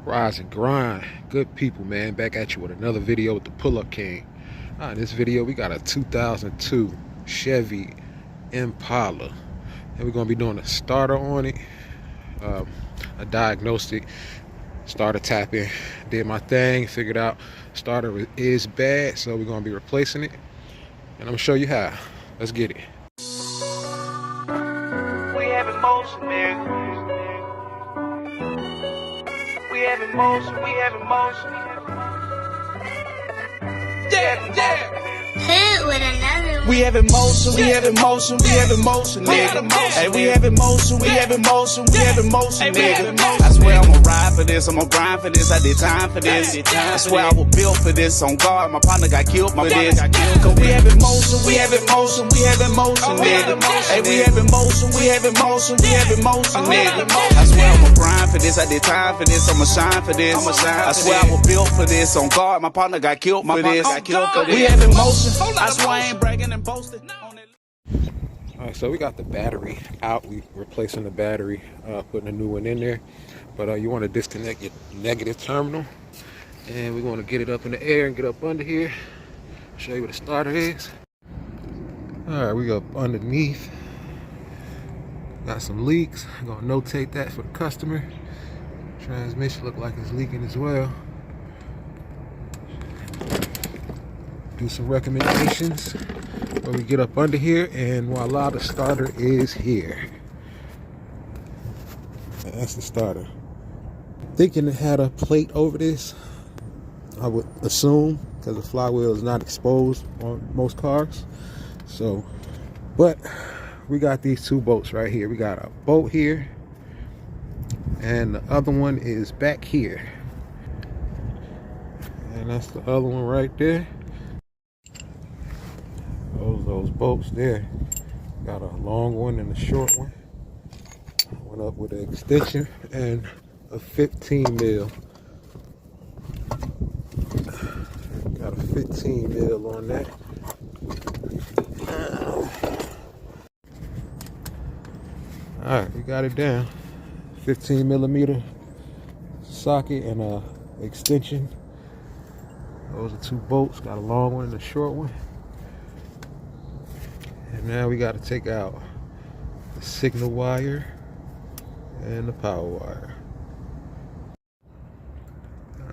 Rise and grind. Good people, man. Back at you with another video with the Pull-Up King. In this video, we got a 2002 Chevy Impala. And we're going to be doing a starter on it. A diagnostic. Starter tapping. Did my thing. Figured out starter is bad. So we're going to be replacing it. And I'm going to show you how. Let's get it. We have emotion, man. We have emotion, we have emotion. Yeah. Hit with another one. We have emotion, we have emotion, we have emotion, nigga. Hey, we have emotion, we have emotion, we have emotion, nigga. I swear I'ma ride for this, I'ma grind for this, I did time for this. I swear I was built for this, on guard, my partner got killed for this. Cause we have emotion, we have emotion, we have emotion, nigga. Hey, we have emotion, we have emotion, we have emotion, nigga. I swear I'ma grind for this, I did time for this, I'ma shine for this. I swear I was built for this, on guard, my partner got killed for this. We have emotion, I swear I ain't bragging and boasting. Alright, so we got the battery out. We replacing the battery, putting a new one in there. But you want to disconnect your negative terminal. And we want to get it up in the air and get up under here. Show you what the starter is. Alright, we up underneath. Got some leaks. I'm going to notate that for the customer. Transmission look like it's leaking as well. Do some recommendations where we get up under here, and voila, the starter is here. And that's the starter. Thinking it had a plate over this, I would assume, because the flywheel is not exposed on most cars. So, but we got these two bolts right here. We got a bolt here, and the other one is back here. And that's the other one right there. Those bolts there. Got a long one and a short one. Went up with an extension and a 15 mil. Got a 15 mil on that. Alright, we got it down. 15 millimeter socket and a extension. Those are two bolts. Got a long one and a short one. And now we got to take out the signal wire and the power wire.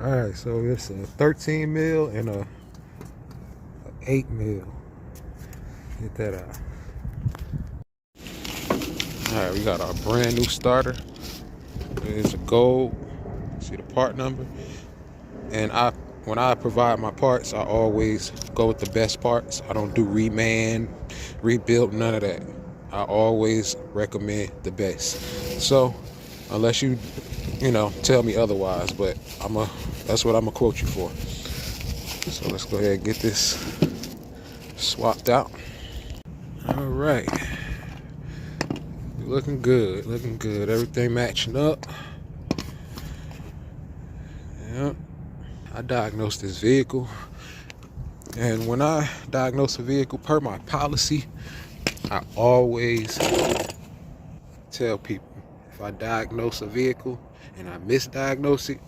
Alright, so it's a 13 mil and a 8 mil. Get that out. Alright, we got our brand new starter. It's a gold. See the part number. And when I provide my parts, I always go with the best parts. I don't do reman, rebuild, none of that. I always recommend the best. So, unless you tell me otherwise, but that's what I'm gonna quote you for. So let's go ahead and get this swapped out. All right, looking good, looking good. Everything matching up. Yep. I diagnosed this vehicle, and when I diagnose a vehicle per my policy, I always tell people, if I diagnose a vehicle and I misdiagnose it,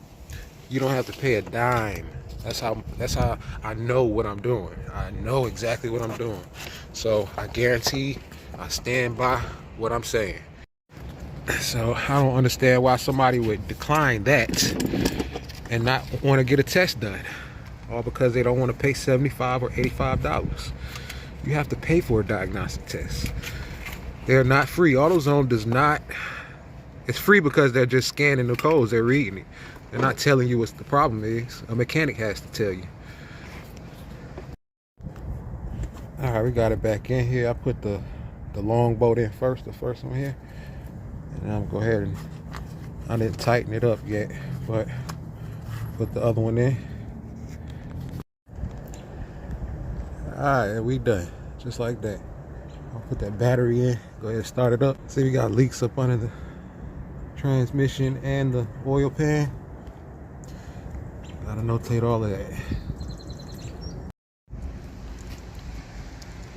you don't have to pay a dime. That's how I know what I'm doing. I know exactly what I'm doing. So I guarantee I stand by what I'm saying. So I don't understand why somebody would decline that and not want to get a test done, all because they don't want to pay $75 or $85. You have to pay for a diagnostic test. They're not free. AutoZone does not. It's free because they're just scanning the codes. They're reading it. They're not telling you what the problem is. A mechanic has to tell you. All right, we got it back in here. I put the long bolt in first, the first one here, and I'm gonna go ahead and I didn't tighten it up yet, but put the other one in. Alright, we done. Just like that. I'll put that battery in. Go ahead and start it up. See, we got leaks up under the transmission and the oil pan. Gotta notate all of that.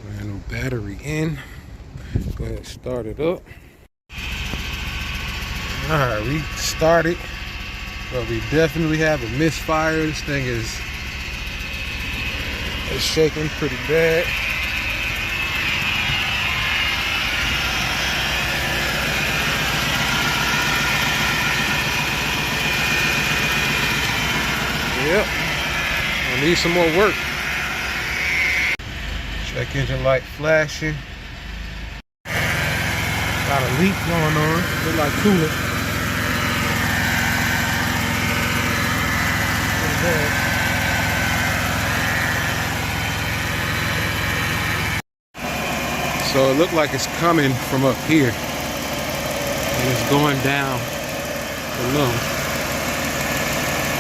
Brand new battery in. Go ahead and start it up. Alright, we started. But we definitely have a misfire. This thing is shaking pretty bad. Yep, I need some more work. Check engine light flashing. Got a leak going on. Look like coolant. Pretty bad. So it looked like it's coming from up here and it's going down below.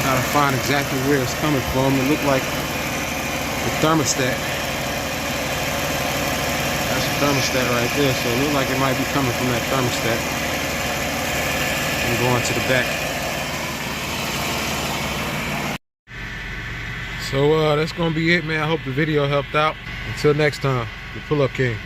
Gotta find exactly where it's coming from. It looked like the thermostat. That's the thermostat right there. So it looked like it might be coming from that thermostat and going to the back. So that's gonna be it, man. I hope the video helped out. Until next time, the Pull Up King.